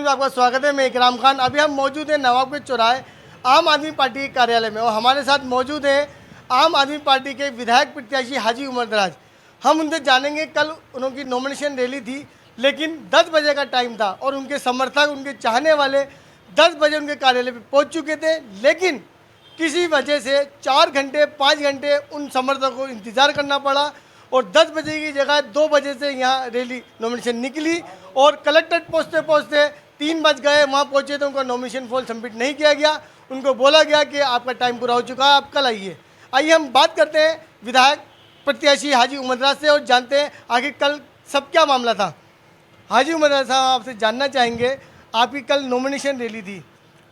News में आपका स्वागत है। मैं इकराम खान। अभी हम मौजूद हैं नवाबगंज चौराहे आम आदमी पार्टी के कार्यालय में और हमारे साथ मौजूद हैं आम आदमी पार्टी के विधायक प्रत्याशी हाजी उमर दराज। हम उनसे जानेंगे, कल उनकी नॉमिनेशन रैली थी लेकिन 10 बजे का टाइम था और उनके समर्थक, उनके चाहने वाले 10 बजे उनके कार्यालय पर पहुँच चुके थे, लेकिन किसी वजह से 4 घंटे 5 घंटे उन समर्थकों को इंतज़ार करना पड़ा और 10 बजे की जगह 2 बजे से यहाँ रैली नॉमिनेशन निकली और कलेक्ट्रेट पहुँचते पहुँचते 3 बज गए। वहाँ पहुँचे तो उनका नॉमिनेशन फॉर्म सबमिट नहीं किया गया। उनको बोला गया कि आपका टाइम पूरा हो चुका है, आप कल आइए। आइए हम बात करते हैं विधायक प्रत्याशी हाजी उमर दराज से और जानते हैं आखिर कल सब क्या मामला था। हाजी उमर दराज साहब, आपसे जानना चाहेंगे, आपकी कल नॉमिनेशन रैली थी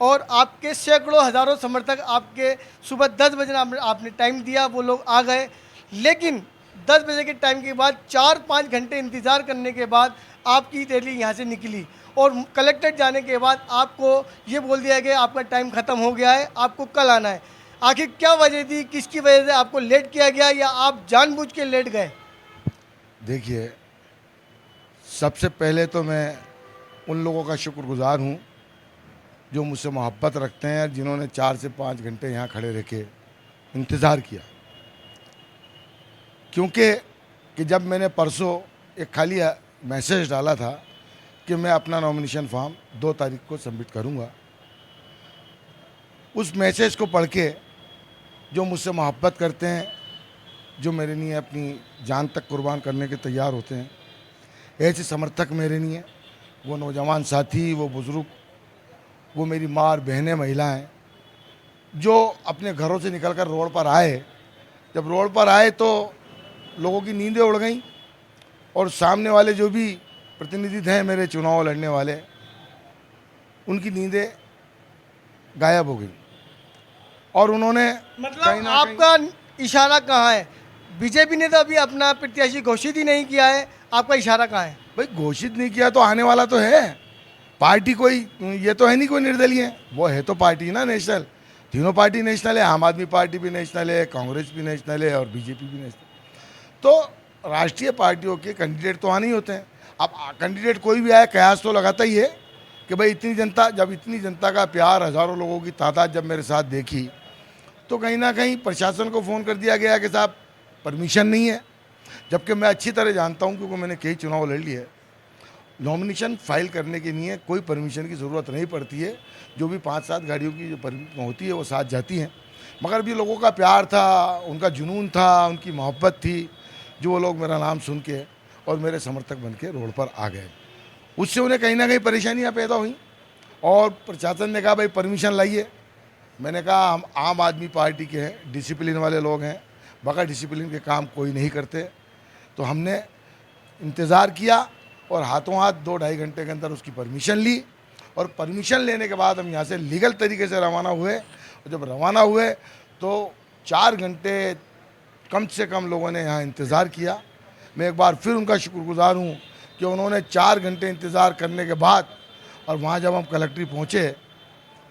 और आपके सैकड़ों हज़ारों समर्थक आपके सुबह 10 बजे आपने टाइम दिया, वो लोग आ गए, लेकिन 10 बजे के टाइम के बाद 4-5 घंटे इंतज़ार करने के बाद आपकी रैली यहाँ से निकली और कलेक्ट्रेट जाने के बाद आपको ये बोल दिया गया आपका टाइम ख़त्म हो गया है, आपको कल आना है। आखिर क्या वजह थी, किसकी वजह से आपको लेट किया गया या आप जानबूझ के लेट गए? देखिए, सबसे पहले तो मैं उन लोगों का शुक्रगुजार हूँ जो मुझसे मोहब्बत रखते हैं, जिन्होंने 4 से 5 घंटे यहाँ खड़े रह के इंतज़ार किया। क्योंकि जब मैंने परसों एक खाली मैसेज डाला था कि मैं अपना नॉमिनेशन फॉर्म 2 तारीख को सबमिट करूँगा, उस मैसेज को पढ़ के जो मुझसे मोहब्बत करते हैं, जो मेरे लिए अपनी जान तक कुर्बान करने के तैयार होते हैं, ऐसे समर्थक मेरे लिए, वो नौजवान साथी, वो बुज़ुर्ग, वो मेरी माँ और बहनें, महिलाएं जो अपने घरों से निकलकर रोड पर आए। जब रोड पर आए तो लोगों की नींदें उड़ गईं और सामने वाले जो भी प्रतिनिधि हैं मेरे चुनाव लड़ने वाले, उनकी नींदें गायब हो गई और उन्होंने मतलब आपका इशारा कहाँ है? बीजेपी ने तो अभी अपना प्रत्याशी घोषित ही नहीं किया है, आपका इशारा कहाँ है? भाई, घोषित नहीं किया तो आने वाला तो है। पार्टी कोई ये तो है नहीं कोई निर्दलीय है, वो है तो पार्टी ना नेशनल। तीनों पार्टी नेशनल है, आम आदमी पार्टी भी नेशनल है, कांग्रेस भी नेशनल है और बीजेपी भी नेशनल। तो राष्ट्रीय पार्टियों के कैंडिडेट तो आने ही होते हैं। अब कैंडिडेट कोई भी आए, कयास तो लगाता ही है कि भाई इतनी जनता, जब इतनी जनता का प्यार, हज़ारों लोगों की तादाद जब मेरे साथ देखी तो कहीं ना कहीं प्रशासन को फ़ोन कर दिया गया कि साहब परमिशन नहीं है। जबकि मैं अच्छी तरह जानता हूं, क्योंकि मैंने कई चुनाव लड़ लिए, नॉमिनेशन फाइल करने के लिए कोई परमिशन की ज़रूरत नहीं पड़ती है। जो भी 5-7 गाड़ियों की जो परमिशन होती है वो साथ जाती हैं। मगर भी लोगों का प्यार था, उनका जुनून था, उनकी मोहब्बत थी, जो वो लोग मेरा नाम सुन के और मेरे समर्थक बन के रोड पर आ गए। उससे उन्हें कहीं ना कहीं परेशानियाँ पैदा हुई और प्रशासन ने कहा भाई परमिशन लाइए। मैंने कहा हम आम आदमी पार्टी के हैं, डिसिप्लिन वाले लोग हैं, बगैर डिसिप्लिन के काम कोई नहीं करते। तो हमने इंतज़ार किया और हाथों हाथ 2-2.5 घंटे के अंदर उसकी परमिशन ली और परमिशन लेने के बाद हम यहाँ से लीगल तरीके से रवाना हुए। और जब रवाना हुए तो 4 घंटे कम से कम लोगों ने यहाँ इंतज़ार किया। मैं एक बार फिर उनका शुक्रगुजार हूँ कि उन्होंने 4 घंटे इंतज़ार करने के बाद, और वहाँ जब हम कलेक्ट्रेट पहुँचे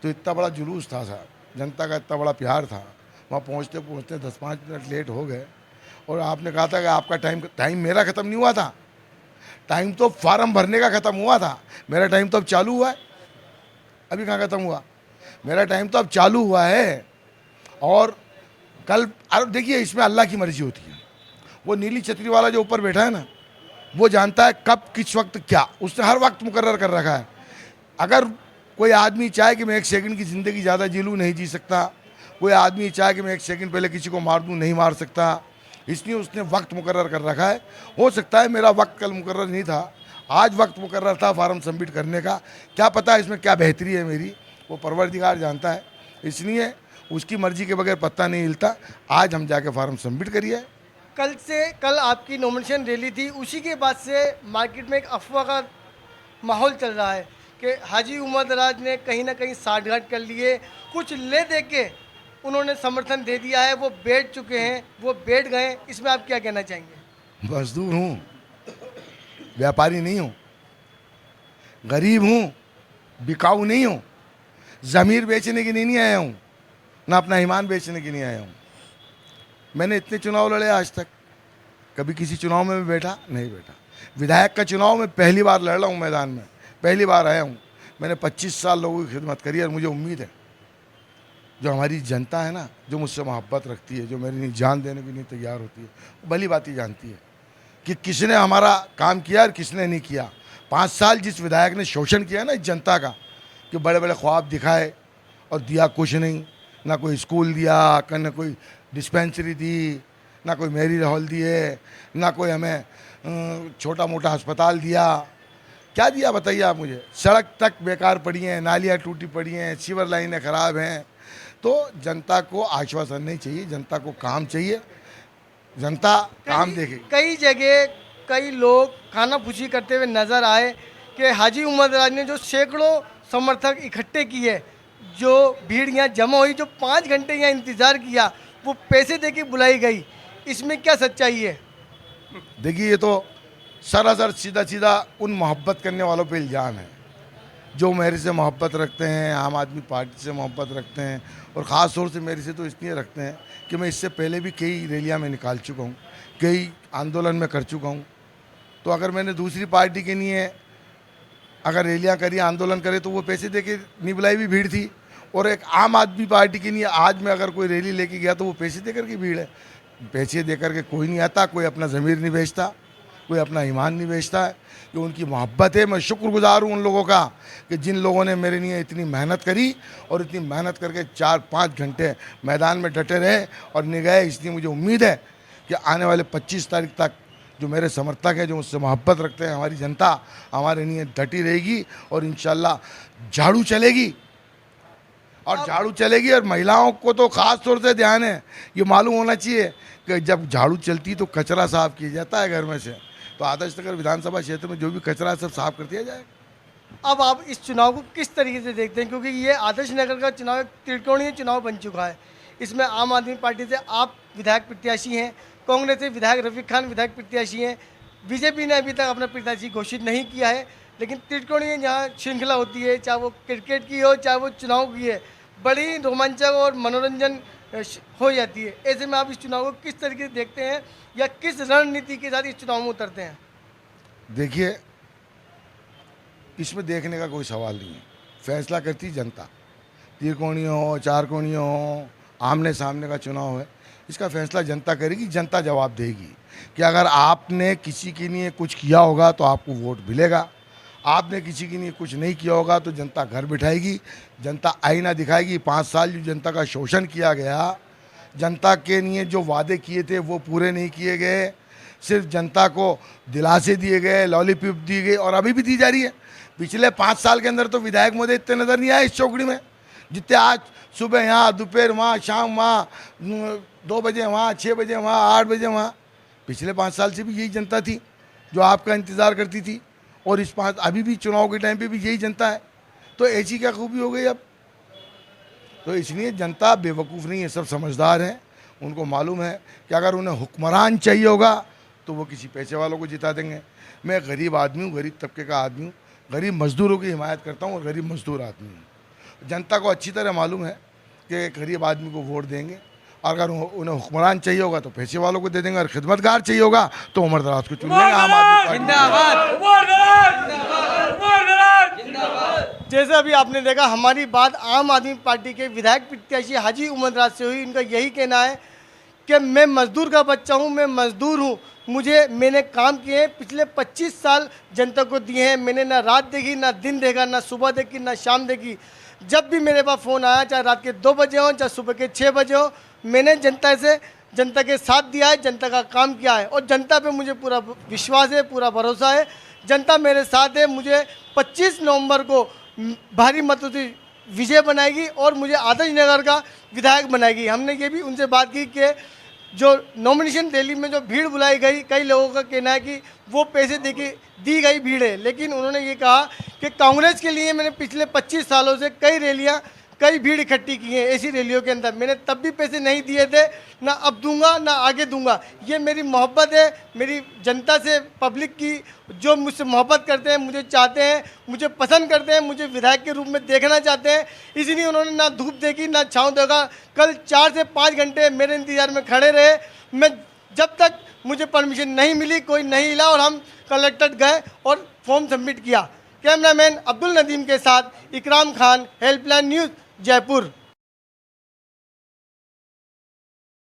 तो इतना बड़ा जुलूस था साहब, जनता का इतना बड़ा प्यार था। वहाँ पहुँचते पहुँचते 10-5 मिनट लेट हो गए और आपने कहा था कि आपका टाइम मेरा ख़त्म नहीं हुआ था, टाइम तो फार्म भरने का ख़त्म हुआ था। मेरा टाइम तो अब चालू हुआ है, अभी कहाँ ख़त्म हुआ? मेरा टाइम तो अब चालू हुआ है। और कल देखिए, इसमें अल्लाह की मर्ज़ी होती है। वो नीली छतरी वाला जो ऊपर बैठा है ना, वो जानता है कब किस वक्त क्या, उसने हर वक्त मुकर्रर कर रखा है। अगर कोई आदमी चाहे कि मैं 1 सेकंड की ज़िंदगी ज़्यादा जी लूँ, नहीं जी सकता। कोई आदमी चाहे कि मैं 1 सेकंड पहले किसी को मार दूँ, नहीं मार सकता। इसलिए उसने वक्त मुकर्रर कर रखा है। हो सकता है मेरा वक्त कल मुकर्रर नहीं था, आज वक्त मुकर्रर था फार्म सबमिट करने का। क्या पता इसमें क्या बेहतरी है मेरी, वो परवरदिगार जानता है। इसलिए उसकी मर्जी के बगैर पत्ता नहीं हिलता। आज हम जाके फार्म सबमिट करिए। कल आपकी नॉमिनेशन रैली थी, उसी के बाद से मार्केट में एक अफवाह का माहौल चल रहा है कि हाजी उमर दराज ने कहीं ना कहीं साठगांठ कर लिए, कुछ ले दे के उन्होंने समर्थन दे दिया है, वो बैठ चुके हैं, वो बैठ गए। इसमें आप क्या कहना चाहेंगे? मजदूर हूँ, व्यापारी नहीं हूँ, गरीब हूँ, बिकाऊ नहीं हूँ, ज़मीर बेचने की नहीं आया हूँ, ना अपना ईमान बेचने की नहीं आया हूँ। मैंने इतने चुनाव लड़े आज तक, कभी किसी चुनाव में भी बैठा नहीं बैठा। विधायक का चुनाव मैं पहली बार लड़ रहा हूँ मैदान में, पहली बार आया हूँ। मैंने 25 साल लोगों की खिदमत करी और मुझे उम्मीद है जो हमारी जनता है ना, जो मुझसे मोहब्बत रखती है, जो मेरी लिए जान देने के लिए तैयार होती है, वो भली बात ही जानती है कि किसने हमारा काम किया और किसने नहीं किया। 5 साल जिस विधायक ने शोषण किया ना इस जनता का, कि बड़े बड़े ख्वाब दिखाए और दिया कुछ नहीं, ना कोई स्कूल दिया, ना कोई डिस्पेंसरी दी, ना कोई मैरिज हॉल दिए, ना कोई हमें छोटा मोटा अस्पताल दिया। क्या दिया बताइए आप मुझे? सड़क तक बेकार पड़ी हैं, नालियाँ टूटी पड़ी हैं, सीवर लाइनें ख़राब हैं। तो जनता को आश्वासन नहीं चाहिए, जनता को काम चाहिए, जनता काम देखेगी। कई जगह कई लोग खानाफूसी करते हुए नजर आए कि हाजी उमर दराज ने जो सैकड़ों समर्थक इकट्ठे किए, जो भीड़ यहाँ जमा हुई, जो 5 घंटे यहाँ इंतज़ार किया, वो पैसे दे के बुलाई गई, इसमें क्या सच्चाई है? देखिए, ये तो सरासर सीधा सीधा उन मोहब्बत करने वालों पे इल्ज़ाम है जो मेरे से मोहब्बत रखते हैं, आम आदमी पार्टी से मोहब्बत रखते हैं, और ख़ास तौर से मेरे से तो इसलिए रखते हैं कि मैं इससे पहले भी कई रैलियां में निकाल चुका हूं, कई आंदोलन में कर चुका हूं। तो अगर मैंने दूसरी पार्टी के लिए अगर रैलियां करी, आंदोलन करे, तो वो पैसे दे के नहीं बुलाई भी भीड़ थी, और एक आम आदमी पार्टी के लिए आज मैं अगर कोई रैली लेके गया तो वो पैसे दे करके भीड़ है। पैसे दे करके कोई नहीं आता, कोई अपना ज़मीर नहीं बेचता, कोई अपना ईमान नहीं बेचता है। कि उनकी मोहब्बत है। मैं शुक्रगुजार हूँ उन लोगों का कि जिन लोगों ने मेरे लिए इतनी मेहनत करी और इतनी मेहनत करके 4-5 घंटे मैदान में डटे रहे और नहीं गए। इसलिए मुझे उम्मीद है कि आने वाले 25 तारीख तक जो मेरे समर्थक हैं, जो मुझसे मोहब्बत रखते हैं, हमारी जनता हमारे लिए डटी रहेगी और इंशाल्लाह झाड़ू चलेगी। और झाड़ू चलेगी, और महिलाओं को तो ख़ास तौर से ध्यान है, ये मालूम होना चाहिए कि जब झाड़ू चलती तो कचरा साफ़ किया जाता है घर में से, तो आदर्श नगर विधानसभा क्षेत्र में जो भी कचरा है सब साफ कर दिया जाएगा। अब आप इस चुनाव को किस तरीके से देखते हैं, क्योंकि ये आदर्श नगर का चुनाव एक त्रिकोणीय चुनाव बन चुका है। इसमें आम आदमी पार्टी से आप विधायक प्रत्याशी हैं, कांग्रेस से विधायक रफीक खान विधायक प्रत्याशी हैं, बीजेपी ने अभी तक अपना प्रत्याशी घोषित नहीं किया है, लेकिन त्रिकोणीय जहाँ श्रृंखला होती है, चाहे वो क्रिकेट की हो चाहे वो चुनाव की है, बड़ी रोमांचक और मनोरंजन हो जाती है। ऐसे में आप इस चुनाव को किस तरीके से देखते हैं या किस रणनीति के साथ इस चुनाव में उतरते हैं? देखिए, इसमें देखने का कोई सवाल नहीं है, फैसला करती जनता। त्रिकोणीय हो, 4 कोणीय हो, आमने सामने का चुनाव है, इसका फैसला जनता करेगी। जनता जवाब देगी कि अगर आपने किसी के लिए कुछ किया होगा तो आपको वोट मिलेगा, आपने किसी के लिए कुछ नहीं किया होगा तो जनता घर बिठाएगी, जनता आईना दिखाएगी। 5 साल जो जनता का शोषण किया गया, जनता के लिए जो वादे किए थे वो पूरे नहीं किए गए, सिर्फ जनता को दिलासे दिए गए, लॉलीपॉप दी गई और अभी भी दी जा रही है। पिछले 5 साल के अंदर तो विधायक महोदय इतने नज़र नहीं आए इस चौकड़ी में जितने आज सुबह यहाँ, दोपहर वहाँ, शाम वहाँ, 2 बजे वहाँ, 6 बजे वहाँ, 8 बजे वहाँ। पिछले 5 साल से भी यही जनता थी जो आपका इंतज़ार करती थी, और इस 5 अभी भी चुनाव के टाइम पे भी यही जनता है। तो ऐसी क्या खूबी हो गई अब? तो इसलिए जनता बेवकूफ़ नहीं है, सब समझदार हैं। उनको मालूम है कि अगर उन्हें हुक्मरान चाहिए होगा तो वो किसी पैसे वालों को जिता देंगे। मैं गरीब आदमी हूँ, गरीब तबके का आदमी हूँ, गरीब मज़दूरों की हिमायत करता हूँ और गरीब मज़दूर आदमी हूँ। जनता को अच्छी तरह मालूम है कि गरीब आदमी को वोट देंगे, और अगर उन्हें हुक्मरान चाहिए होगा तो पैसे वालों को दे देंगे, और खिदमतगार चाहिए होगा तो उमर दराज को चुन लेंगे। आम आदमी पार्टी। जैसे अभी आपने देखा, हमारी बात आम आदमी पार्टी के विधायक प्रत्याशी हाजी उमर दराज से हुई। इनका यही कहना है कि मैं मजदूर का बच्चा हूं, मैं मजदूर हूं, मैंने काम किए हैं, पिछले 25 साल जनता को दिए हैं। मैंने ना रात देखी, ना दिन देखा, ना सुबह देखी, ना शाम देखी। जब भी मेरे पास फ़ोन आया, चाहे रात के 2 बजे हो, चाहे सुबह के 6 बजे हो, मैंने जनता के साथ दिया है, जनता का काम किया है, और जनता पे मुझे पूरा विश्वास है, पूरा भरोसा है। जनता मेरे साथ है। मुझे 25 नवंबर को भारी मतों से विजय बनाएगी और मुझे आदर्श नगर का विधायक बनाएगी। हमने ये भी उनसे बात की कि जो नॉमिनेशन रैली में जो भीड़ बुलाई गई, कई लोगों का कहना है कि वो पैसे दे के दी गई भीड़ है, लेकिन उन्होंने ये कहा कि कांग्रेस के लिए मैंने पिछले 25 सालों से कई रैलियां, कई भीड़ इकट्ठी की है। ऐसी रैलियों के अंदर मैंने तब भी पैसे नहीं दिए थे, ना अब दूंगा, ना आगे दूंगा। ये मेरी मोहब्बत है, मेरी जनता से, पब्लिक की, जो मुझसे मोहब्बत करते हैं, मुझे चाहते हैं, मुझे पसंद करते हैं, मुझे विधायक के रूप में देखना चाहते हैं। इसलिए उन्होंने ना धूप देखी, ना छाँव देखा। कल 4 से 5 घंटे मेरे इंतजार में खड़े रहे। मैं जब तक मुझे परमिशन नहीं मिली, कोई नहीं हिला, और हम कलेक्टर गए और फॉर्म सबमिट किया। कैमरामैन अब्दुल नदीम के साथ इकराम खान, हेल्पलाइन न्यूज़, जयपुर।